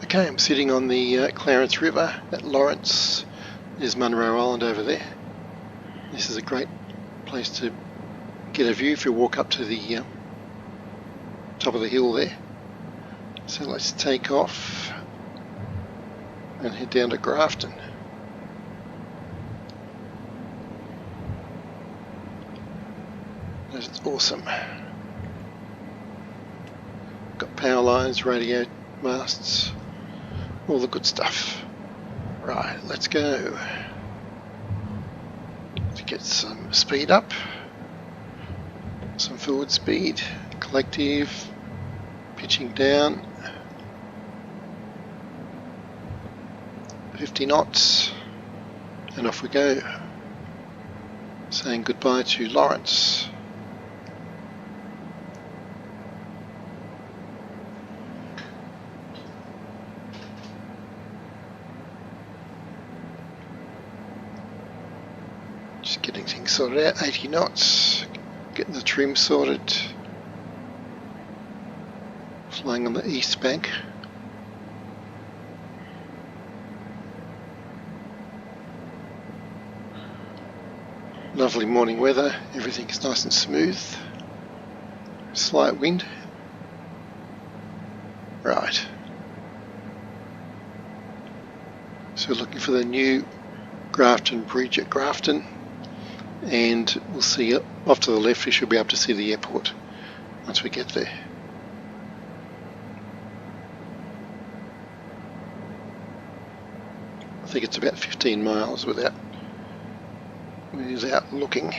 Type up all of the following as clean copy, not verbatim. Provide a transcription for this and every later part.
Okay, I'm sitting on the Clarence River at Lawrence. There's Munro Island over there. This is a great place to get a view if you walk up to the top of the hill there. So let's take off and head down to Grafton. That's awesome. Got power lines, radio masts, all the good stuff. Right, let's go. To get some speed up, some forward speed, collective, pitching down, 50 knots, and off we go. Saying goodbye to Lawrence. Just getting things sorted out, 80 knots, getting the trim sorted, flying on the east bank. Lovely morning weather, everything's nice and smooth, slight wind. Right, so we're looking for the new Grafton Bridge at Grafton. And we'll see off to the left, we should be able to see the airport once we get there. I think it's about 15 miles without looking.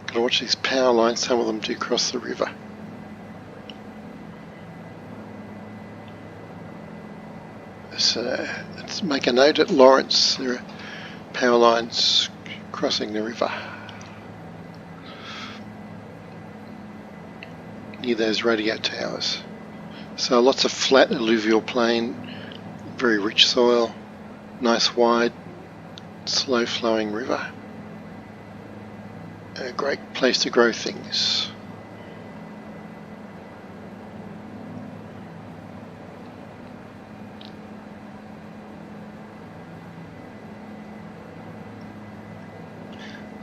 Gotta watch these power lines, some of them do cross the river. So let's make a note at Lawrence, there are power lines crossing the river near those radio towers. So lots of flat alluvial plain, very rich soil, nice wide, slow flowing river. A great place to grow things.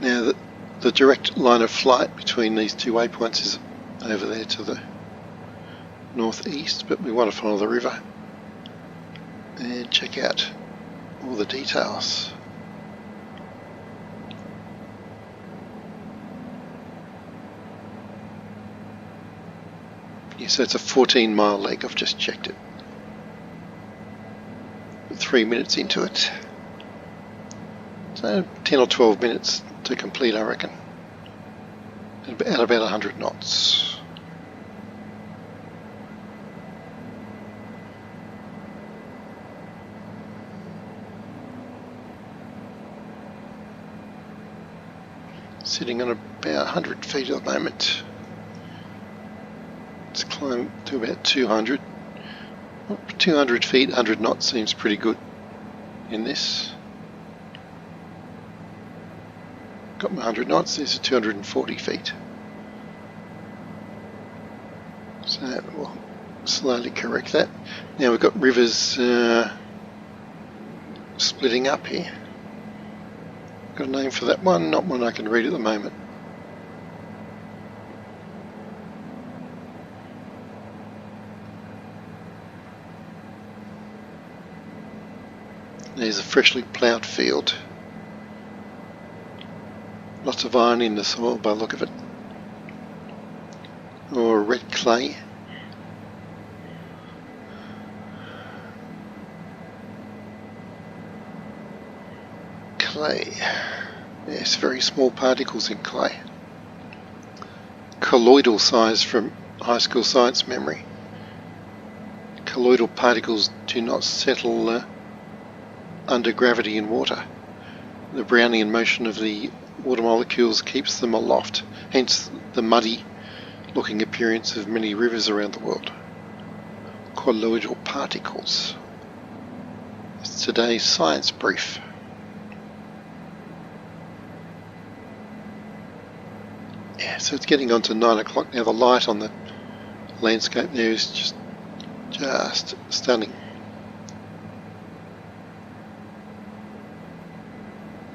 Now the direct line of flight between these two waypoints is over there to the northeast, but we want to follow the river and check out all the details. Yeah, so it's a 14-mile leg, I've just checked it. 3 minutes into it. So 10 or 12 minutes to complete, I reckon. At about 100 knots. Sitting on about 100 feet at the moment. Let's climb to about 200. 200 feet, 100 knots seems pretty good in this. Got my 100 knots, there's 240 feet. So we'll slowly correct that. Now we've got rivers splitting up here. Got a name for that one, not one I can read at the moment. There's a freshly ploughed field. Lots of iron in the soil by the look of it. Or red clay. Clay. Yes, very small particles in clay. Colloidal size from high school science memory. Colloidal particles do not settle under gravity in water. The Brownian motion of the water molecules keeps them aloft, hence the muddy looking appearance of many rivers around the world. Colloidal particles. It's today's science brief. So it's getting on to 9 o'clock now. The light on the landscape there is just stunning.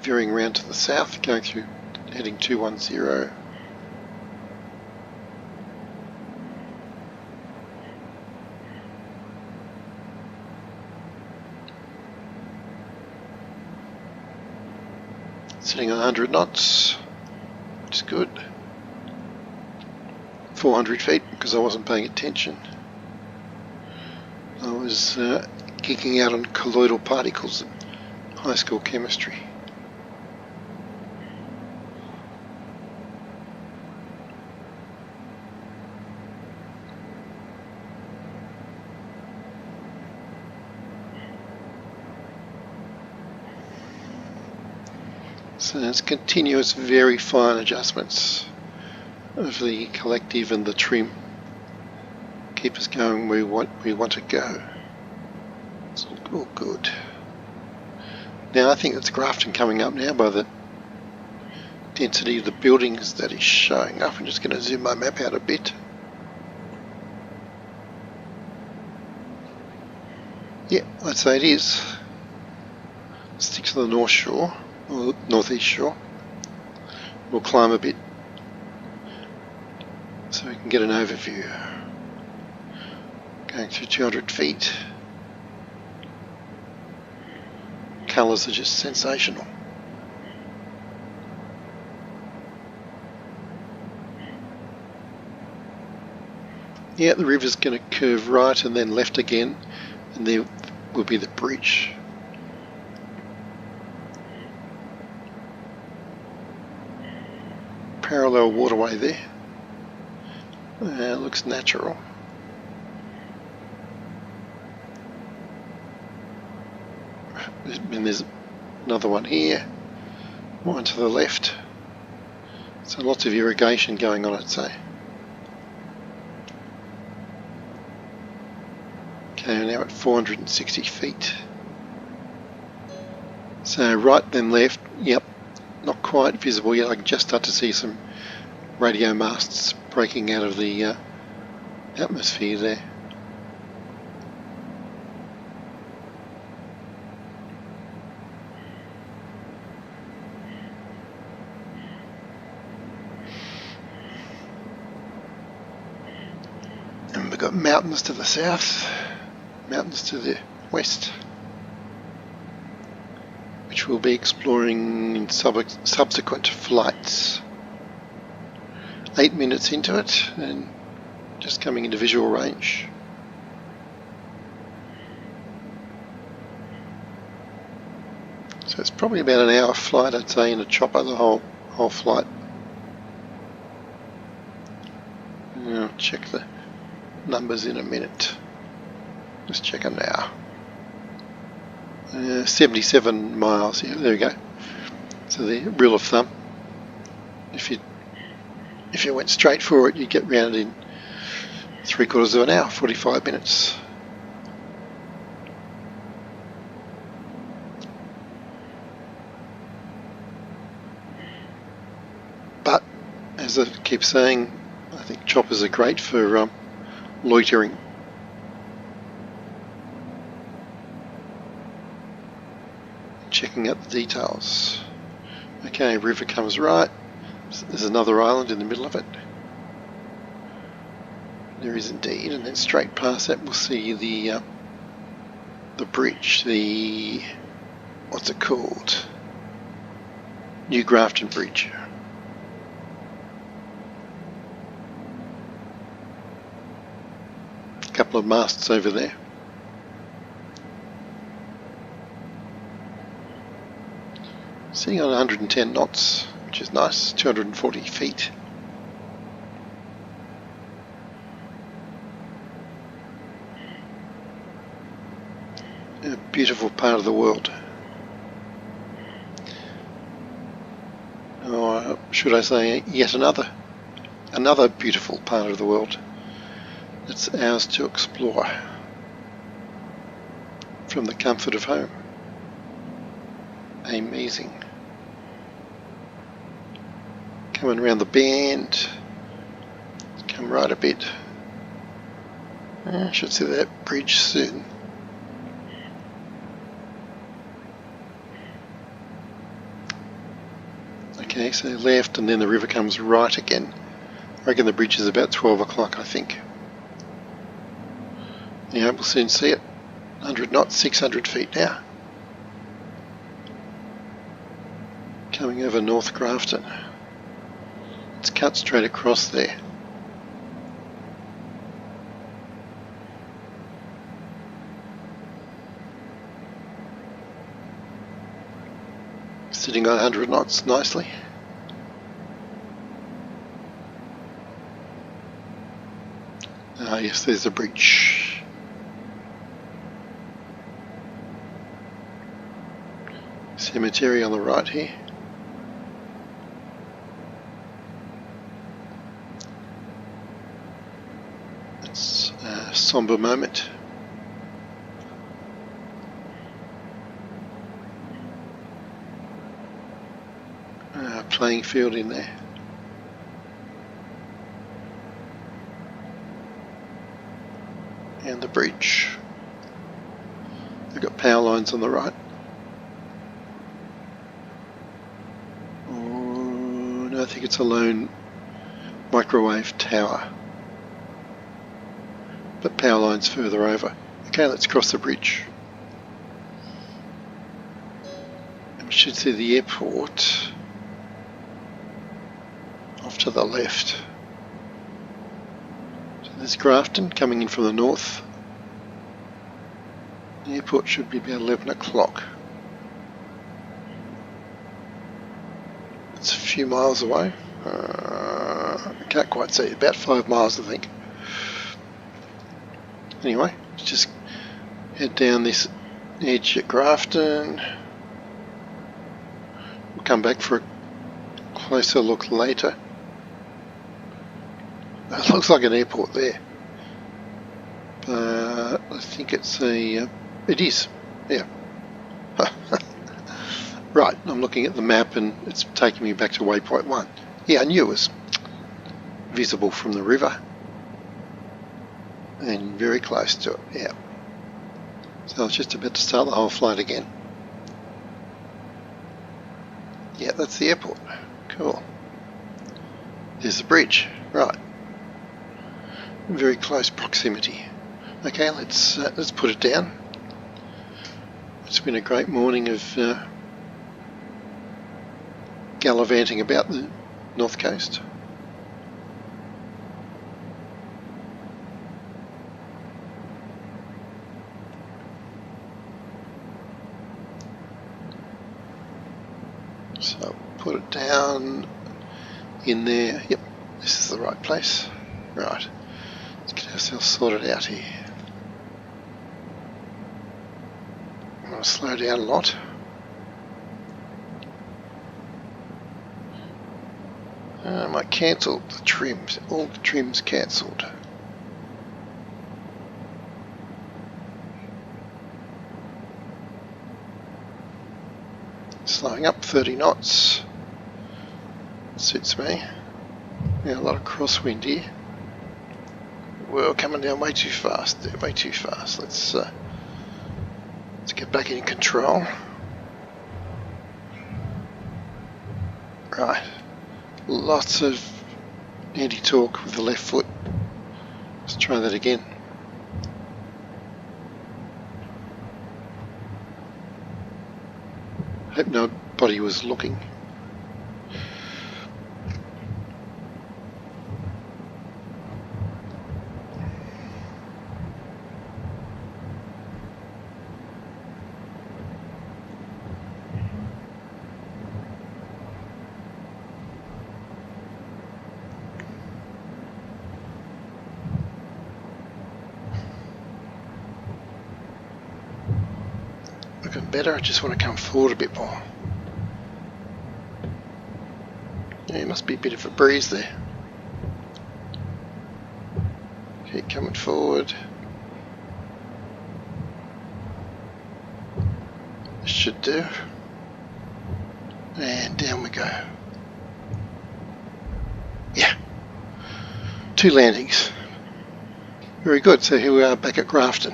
Veering around to the south, going through, heading 210. Sitting on 100 knots, which is good. 400 feet because I wasn't paying attention. I was geeking out on colloidal particles in high school chemistry. So it's continuous, very fine adjustments of the collective and the trim. Keep us going where we want to go. It's all good. Now I think it's Grafton coming up now by the density of the buildings that is showing up. I'm just going to zoom my map out a bit. Yeah, I'd say it is. Stick to the north shore, or northeast shore. We'll climb a bit so we can get an overview. Going through 200 feet. Colours are just sensational. Yeah, the river's going to curve right and then left again, and there will be the bridge. Parallel waterway there. Looks natural. And there's another one here, one to the left. So lots of irrigation going on, I'd say. Okay, we're now at 460 feet. So right then left, yep, not quite visible yet. I can just start to see some radio masts breaking out of the atmosphere there. And we've got mountains to the south, mountains to the west, which we'll be exploring in subsequent flights. 8 minutes into it and just coming into visual range. So it's probably about an hour flight, I'd say, in a chopper, the whole flight. And I'll check the numbers in a minute. Just check them now. 77 miles, yeah, there we go. So the rule of thumb, if you went straight for it, you'd get round in 3/4 of an hour, 45 minutes. But, as I keep saying, I think choppers are great for loitering. Checking out the details. Okay, river comes right. There's another island in the middle of it. There is indeed, and then straight past that we'll see the bridge, what's it called? New Grafton Bridge. A couple of masts over there. Sitting on 110 knots, which is nice, 240 feet. A beautiful part of the world. Or should I say yet another beautiful part of the world that's ours to explore from the comfort of home. Amazing. Coming around the bend, Come right a bit. I should see that bridge soon. Okay, so left and then the river comes right again. I reckon the bridge is about 12 o'clock, I think. Yeah, we'll soon see it. 100 knots, 600 feet now. Coming over North Grafton. It's cut straight across there. Sitting on 100 knots nicely. Ah, yes, there's the bridge. Cemetery on the right here. It's a sombre moment. Playing field in there. And the bridge. They've got power lines on the right. Oh, no, I think it's a lone microwave tower. But power lines further over. Okay, let's cross the bridge. And we should see the airport off to the left. So there's Grafton coming in from the north. The airport should be about 11 o'clock. It's a few miles away. I can't quite see, about 5 miles I think. Anyway, let's just head down this edge at Grafton. We'll come back for a closer look later. It looks like an airport there, but I think it's a, it is, yeah. Right, I'm looking at the map and it's taking me back to waypoint 1. Yeah, I knew it was visible from the river and very close to it, yeah. So I was just about to start the whole flight again. Yeah, that's the airport. Cool. There's the bridge, right. Very close proximity. Okay, let's put it down. It's been a great morning of gallivanting about the north coast. So put it down in there. Yep, this is the right place. Right. Let's get ourselves sorted out here. I'm going to slow down a lot. I cancelled the trims. All the trims cancelled. Slowing up 30 knots. Suits me. Yeah, a lot of crosswind here. We're coming down way too fast. They're way too fast. Let's get back in control. Right. Lots of anti-torque with the left foot. Let's try that again. Hope nobody was looking. Looking better, I just want to come forward a bit more. Yeah, it must be a bit of a breeze there. Keep coming forward. This should do. And down we go. Yeah. 2 landings. Very good. So here we are back at Grafton.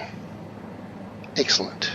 Excellent.